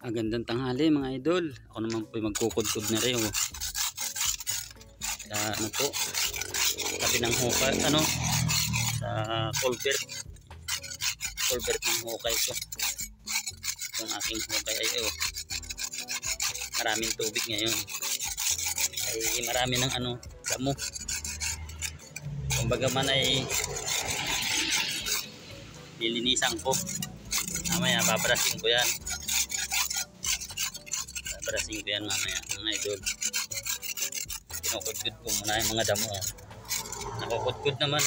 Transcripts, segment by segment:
Magandang tanghali mga idol. Ako naman po magkukudkod na rin. Sa ano po, tabi ng hukay, sa culvert ng hukay ko. Yung aking hukay ay maraming tubig ngayon. Ay marami ng damo. Kumbaga man ay lilinisan ko. Mamaya babrasin ko yan. Babrasin ko yan mamaya mga idol. Kinukudkod ko muna yung mga damo. Nakukudkod naman.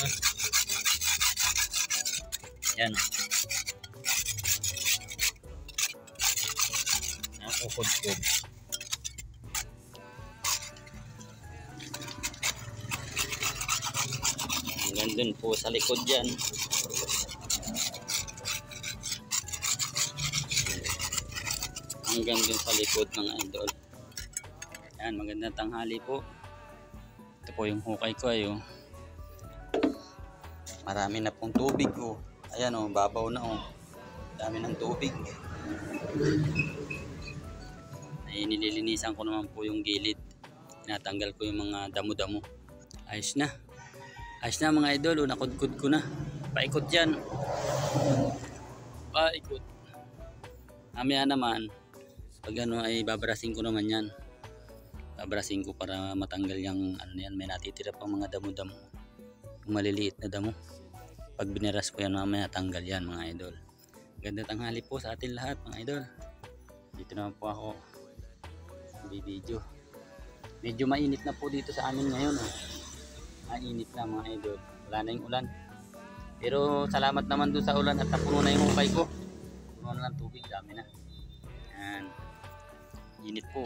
Yan. Nakukudkod. Hanggang dun po sa likod yan. Hanggang dun sa likod mga idol. Yan, magandang tanghali po. Ito po yung hukay ko ay marami na pong tubig Ayan babaw na dami ng tubig. Ay nililinisan ko naman po yung gilid. Tinatanggal ko yung mga damo-damo. Ayos na. Ayos na mga idol, nakudkod ko na. Paikot yan. Paikot. Mamaya naman pag ay babrasin ko naman yan. Babrasin ko para matanggal yung yan, may natitira pang mga damo-damo. Yung maliliit na damo. Pag biniras ko yan mamaya tanggal yan mga idol. Ganda tanghali po sa atin lahat mga idol. Dito naman po ako video. Medyo mainit na po dito sa amin ngayon. Mainit na mga idol. Wala na yung ulan. Pero salamat naman doon sa ulan at napuno na yung hukay ko. Puno na ng tubig, dami na. Yan. Init po.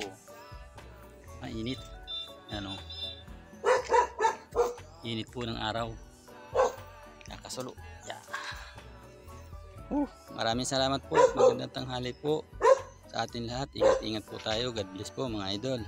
Mainit. Yan Init po ng araw. Nakasulo. Yeah. Maraming salamat po. Magandang tanghali po sa atin lahat. Ingat-ingat po tayo. God bless po mga idol.